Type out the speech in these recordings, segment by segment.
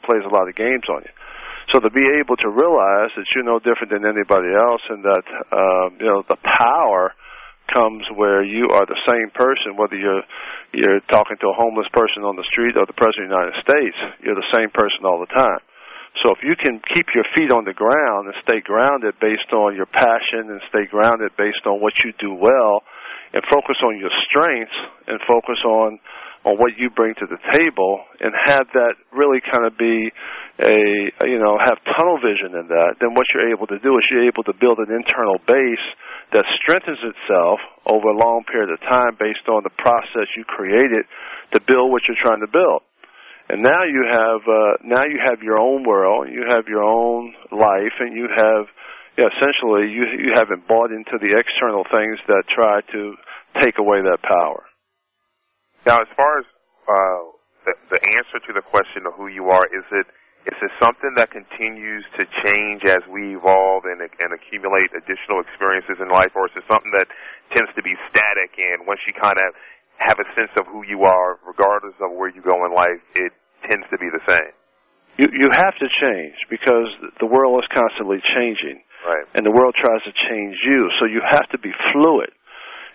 plays a lot of games on you. So to be able to realize that you're no different than anybody else, and that the power comes where you are the same person, whether you're talking to a homeless person on the street or the President of the United States, you're the same person all the time. So if you can keep your feet on the ground and stay grounded based on your passion and stay grounded based on what you do well, and focus on your strengths and focus on what you bring to the table, and have that really kind of be have tunnel vision in that, then what you're able to do is you're able to build an internal base that strengthens itself over a long period of time based on the process you created to build what you're trying to build. And now you have your own world, you have your own life, and you have essentially you haven't bought into the external things that try to take away that power. Now, as far as the answer to the question of who you are, is it something that continues to change as we evolve and accumulate additional experiences in life, or is it something that tends to be static, and once you kind of have a sense of who you are, regardless of where you go in life, it tends to be the same? You have to change, because the world is constantly changing. Right. And the world tries to change you, so you have to be fluid.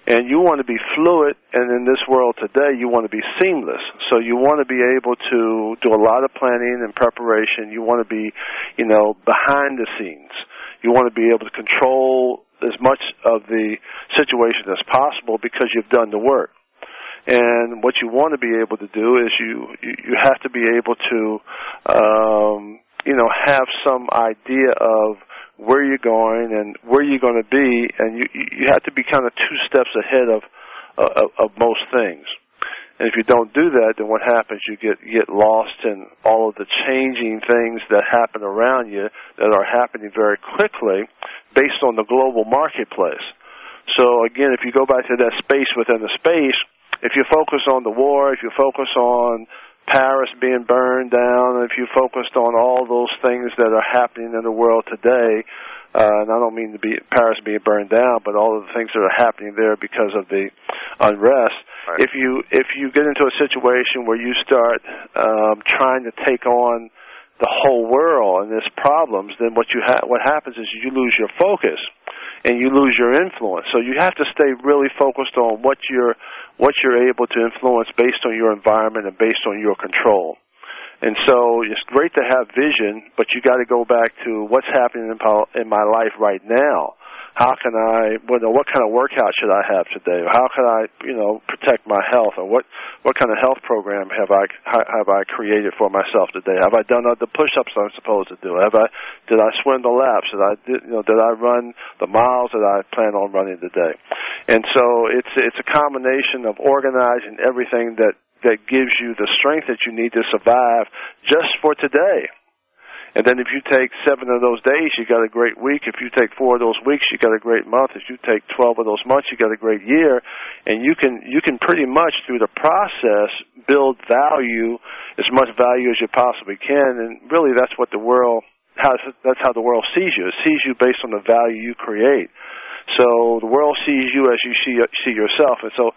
And you want to be fluid, and in this world today, you want to be seamless. So you want to be able to do a lot of planning and preparation. You want to be, behind the scenes. You want to be able to control as much of the situation as possible because you've done the work. And what you want to be able to do is you have to be able to, have some idea of where you're going and where you're going to be, and you have to be kind of 2 steps ahead of most things. And if you don't do that, then what happens? You get lost in all of the changing things that happen around you that are happening very quickly based on the global marketplace. So again, if you go back to that space within the space, if you focus on the war, if you focus on Paris being burned down, if you focused on all those things that are happening in the world today, and I don't mean to be Paris being burned down, but all of the things that are happening there because of the unrest. Right. If you get into a situation where you start trying to take on the whole world and its problems, then what happens is you lose your focus and you lose your influence. So you have to stay really focused on what you're able to influence based on your environment and based on your control. And so it's great to have vision, but you got to go back to what's happening in my life right now. How can what kind of workout should I have today? Or how can I, protect my health? Or what kind of health program have I created for myself today? Have I done all the push-ups I'm supposed to do? Did I swim the laps? Did I run the miles that I plan on running today? And so it's a combination of organizing everything that gives you the strength that you need to survive just for today. And then if you take 7 of those days, you got a great week. If you take 4 of those weeks, you got a great month. If you take 12 of those months, you got a great year. And you can pretty much, through the process, build value, as much value as you possibly can. And really, that's what that's how the world sees you. It sees you based on the value you create. So the world sees you as you see yourself, and so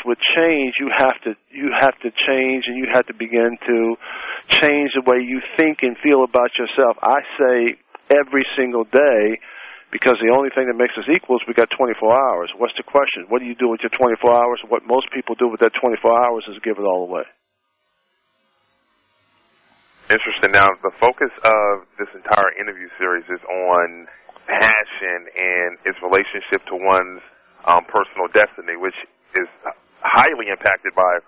with change, you have to change, and you have to begin to change the way you think and feel about yourself. I say every single day, because the only thing that makes us equal is we got 24 hours. What's the question? What do you do with your 24 hours? What most people do with that 24 hours is give it all away. Interesting. Now, the focus of this entire interview series is on passion and its relationship to one's personal destiny, which is highly impacted by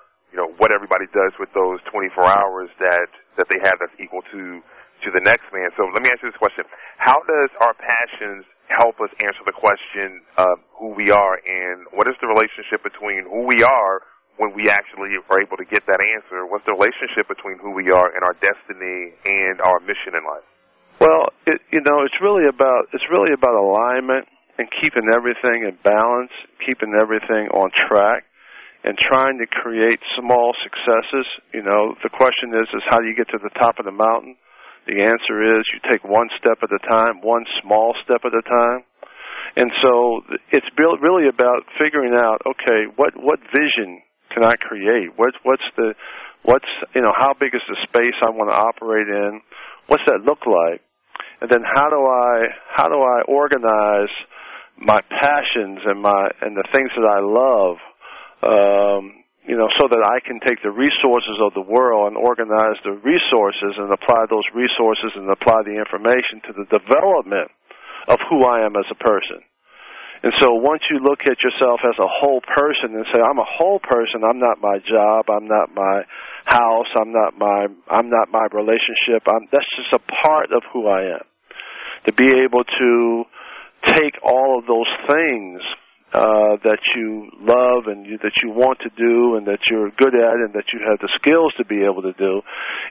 what everybody does with those 24 hours that they have that's equal to the next man. So let me ask you this question: how does our passions help us answer the question of who we are, and what is the relationship between who we are when we actually are able to get that answer? What's the relationship between who we are and our destiny and our mission in life? Well, it's really about alignment and keeping everything in balance, keeping everything on track, and trying to create small successes. The question is how do you get to the top of the mountain? The answer is you take one step at a time, one small step at a time. And so it's really about figuring out, okay, what vision can I create? What's how big is the space I want to operate in? What's that look like? And then how do I organize my passions and the things that I love, so that I can take the resources of the world and organize the resources and apply those resources and apply the information to the development of who I am as a person. And so once you look at yourself as a whole person and say, I'm a whole person, I'm not my job, I'm not my house, I'm not my relationship, that's just a part of who I am. To be able to take all of those things that you love and that you want to do and that you're good at and that you have the skills to be able to do,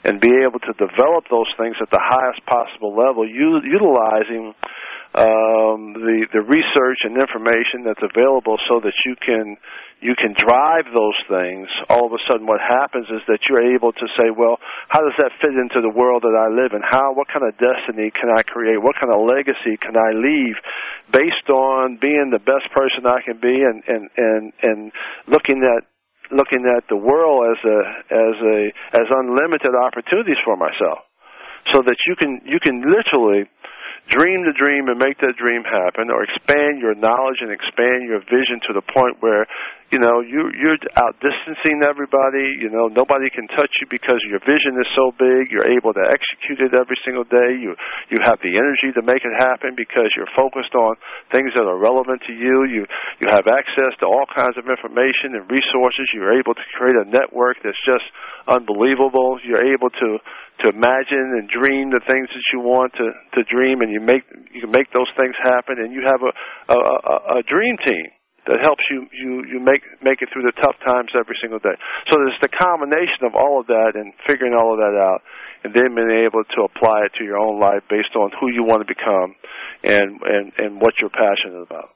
and be able to develop those things at the highest possible level, utilizing the research and information that's available so that you can drive those things. All of a sudden what happens is that you're able to say, well, how does that fit into the world that I live in? What kind of destiny can I create? What kind of legacy can I leave based on being the best person I can be and looking at the world as unlimited opportunities for myself, so that you can literally dream the dream and make that dream happen, or expand your knowledge and expand your vision to the point where, you're outdistancing everybody. Nobody can touch you because your vision is so big. You're able to execute it every single day. You have the energy to make it happen because you're focused on things that are relevant to you. You have access to all kinds of information and resources. You're able to create a network that's just unbelievable. You're able to imagine and dream the things that you want to dream, and you can make those things happen, and you have a dream team that helps you make it through the tough times every single day. So there's the combination of all of that and figuring all of that out, and then being able to apply it to your own life based on who you want to become and what you're passionate about.